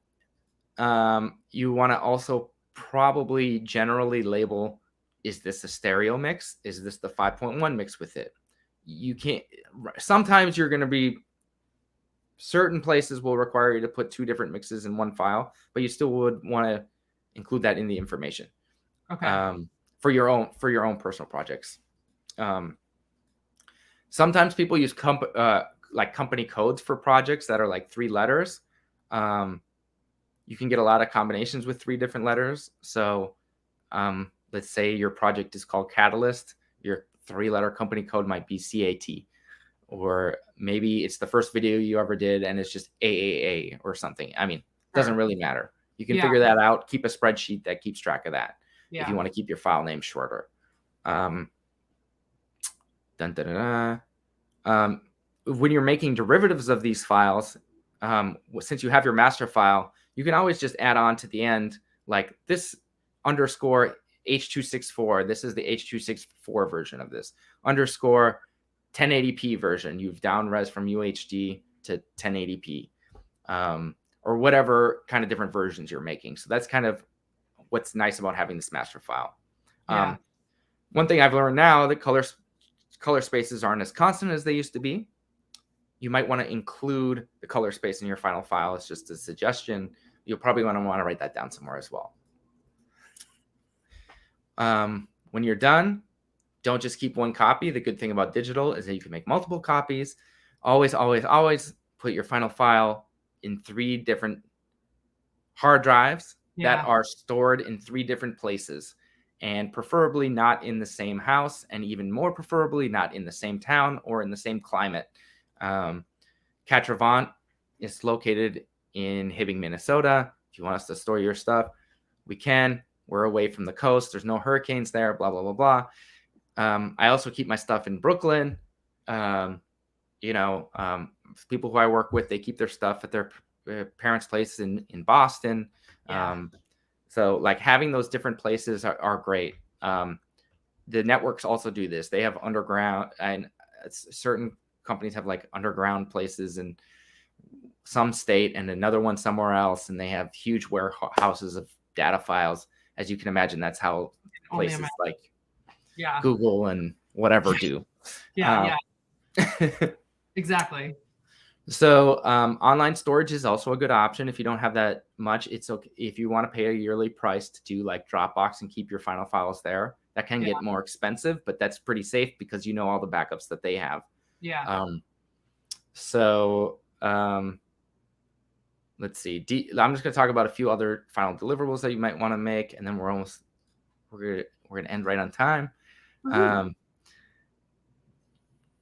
You want to also probably generally label, is this a stereo mix? Is this the 5.1 mix with it? You can't, sometimes you're going to be certain places will require you to put 2 different mixes in one file, but you still would want to include that in the information. Okay. For your own personal projects. Sometimes people use like company codes for projects that are like 3 letters. You can get a lot of combinations with 3 different letters. So let's say your project is called Catalyst. Your 3-letter company code might be CAT. Or maybe it's the first video you ever did and it's just AAA or something. I mean, doesn't really matter. You can figure that out. Keep a spreadsheet that keeps track of that if you want to keep your file name shorter. When you're making derivatives of these files, since you have your master file, you can always just add on to the end, like this underscore H.264. This is the H.264 version of this underscore 1080p version. You've down res from UHD to 1080p, or whatever kind of different versions you're making. So that's kind of what's nice about having this master file. One thing I've learned now, that color spaces aren't as constant as they used to be. You might want to include the color space in your final file. It's just a suggestion. You'll probably want to write that down somewhere as well. When you're done, don't just keep one copy. The good thing about digital is that you can make multiple copies. Always, always, always put your final file in 3 different hard drives that are stored in 3 different places, and preferably not in the same house, and even more preferably not in the same town or in the same climate. Quatre-Vents is located in Hibbing, Minnesota. If you want us to store your stuff, we can. We're away from the coast. There's no hurricanes there, blah, blah, blah, blah. I also keep my stuff in Brooklyn. People who I work with, they keep their stuff at their parents' place in Boston. So like having those different places are great. The networks also do this. They have underground, and certain companies have like underground places in some state and another one somewhere else, and they have huge warehouses of data files. As you can imagine, that's how places like Google and whatever do. Exactly. So online storage is also a good option if you don't have that much. It's okay if you want to pay a yearly price to do like Dropbox and keep your final files there. That can get more expensive, but that's pretty safe because you know all the backups that they have. Let's see. I'm just going to talk about a few other final deliverables that you might want to make, and then we're going to end right on time.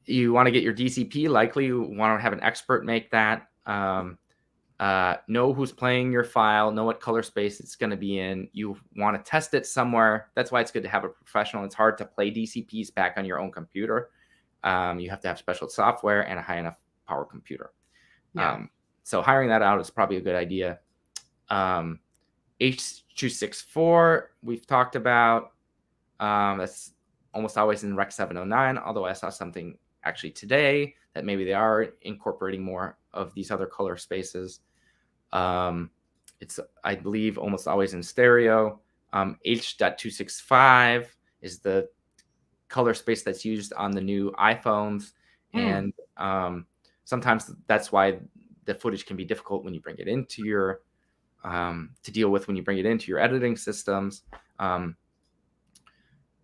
You want to get your DCP. Likely you want to have an expert make that. Know who's playing your file, know what color space it's going to be in. You want to test it somewhere. That's why it's good to have a professional. It's hard to play DCPs back on your own computer. You have to have special software and a high enough power computer. So hiring that out is probably a good idea. H.264 we've talked about. That's almost always in Rec 709, although I saw something actually today that maybe they are incorporating more of these other color spaces. It's, I believe, almost always in stereo. H.265 is the color space that's used on the new iPhones. And sometimes that's why the footage can be difficult when you bring it into your, to deal with when you bring it into your editing systems.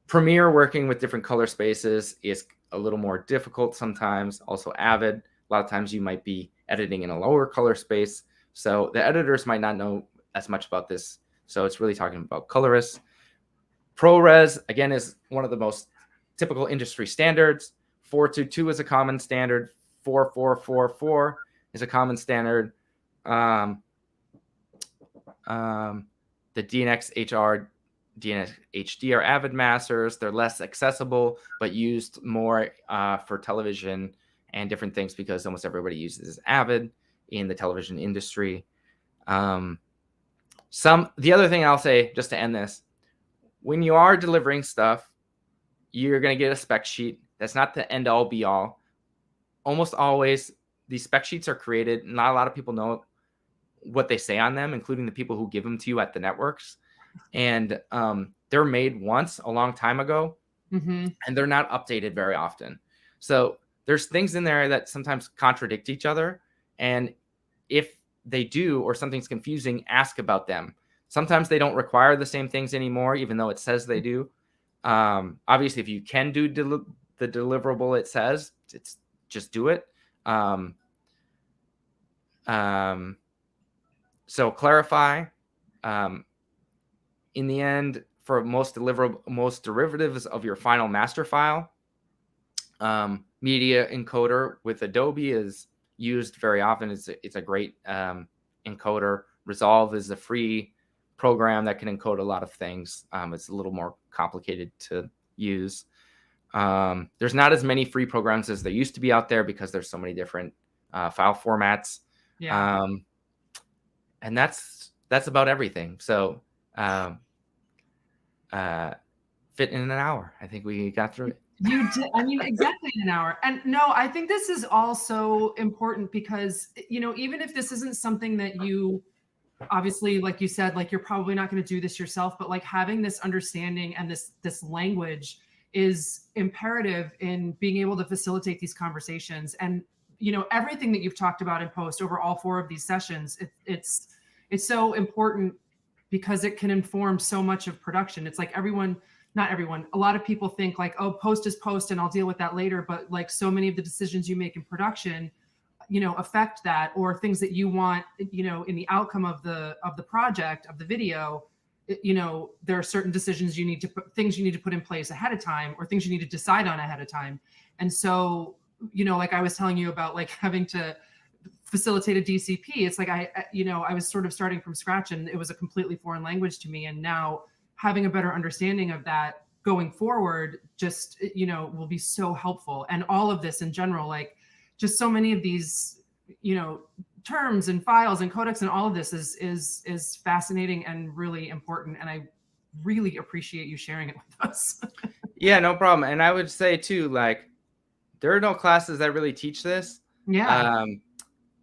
Premiere working with different color spaces is a little more difficult sometimes. Also Avid, a lot of times you might be editing in a lower color space. So the editors might not know as much about this. So it's really talking about colorists. ProRes, again, is one of the most typical industry standards. 422 is a common standard. 4444 is a common standard. The DNX HR, DNX HD are Avid masters. They're less accessible, but used more for television and different things because almost everybody uses Avid in the television industry. The other thing I'll say, just to end this, when you are delivering stuff, you're going to get a spec sheet. That's not the end all be all. Almost always, these spec sheets are created. Not a lot of people know what they say on them, including the people who give them to you at the networks. And they're made once a long time ago, and they're not updated very often. So there's things in there that sometimes contradict each other. And if they do, or something's confusing, ask about them. Sometimes they don't require the same things anymore, even though it says they do. Obviously, if you can do the deliverable, it says, it's just do it. So clarify. In the end, for most derivatives of your final master file, media encoder with Adobe is used very often. It's a great encoder. Resolve is a free program that can encode a lot of things. It's a little more complicated to use. There's not as many free programs as there used to be out there because there's so many different file formats. Yeah. And that's about everything. So fit in an hour. I think we got through it. You did. I mean, exactly in an hour. And no, I think this is also important because, you know, even if this isn't something that you, obviously, like you said, like you're probably not going to do this yourself, but like having this understanding and this language is imperative in being able to facilitate these conversations. And, you know, everything that you've talked about in post over all 4 of these sessions, it's so important because it can inform so much of production. It's like not everyone, a lot of people think like, oh, post is post and I'll deal with that later. But like so many of the decisions you make in production, you know, affect that, or things that you want, you know, in the outcome of the project, of the video, you know, there are certain decisions things you need to put in place ahead of time, or things you need to decide on ahead of time. And so, you know, like I was telling you about like having to facilitate a DCP, it's like I was sort of starting from scratch and it was a completely foreign language to me. And now having a better understanding of that going forward just, you know, will be so helpful. And all of this in general, like just so many of these, you know, terms and files and codecs and all of this is fascinating and really important. And I really appreciate you sharing it with us. Yeah, no problem. And I would say too, like, there are no classes that really teach this. Yeah.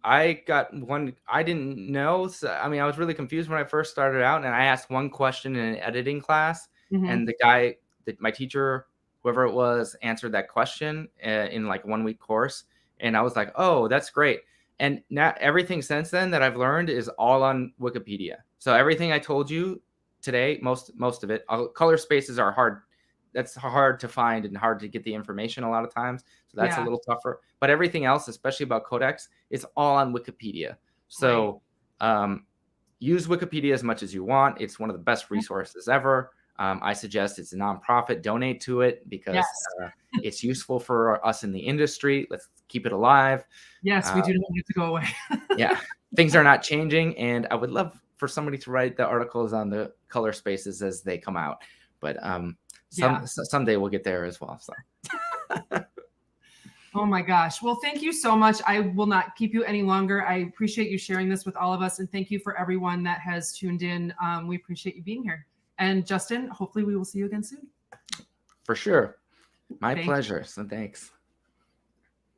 I got one, I didn't know. So, I mean, I was really confused when I first started out, and I asked one question in an editing class, and the guy, my teacher, whoever it was, answered that question in like a 1-week course. And I was like, oh, that's great. And now everything since then that I've learned is all on Wikipedia. So everything I told you today, most of it, color spaces are hard. That's hard to find and hard to get the information a lot of times. So that's a little tougher. But everything else, especially about codecs, it's all on Wikipedia. So use Wikipedia as much as you want. It's one of the best resources ever. I suggest it's a nonprofit. Donate to it because it's useful for us in the industry. Let's keep it alive. Yes, we do not want it to go away. Yeah, things are not changing. And I would love for somebody to write the articles on the color spaces as they come out. But someday we'll get there as well. So. Oh my gosh. Well, thank you so much. I will not keep you any longer. I appreciate you sharing this with all of us. And thank you for everyone that has tuned in. We appreciate you being here. And Justin, hopefully we will see you again soon. For sure. My pleasure. So thanks.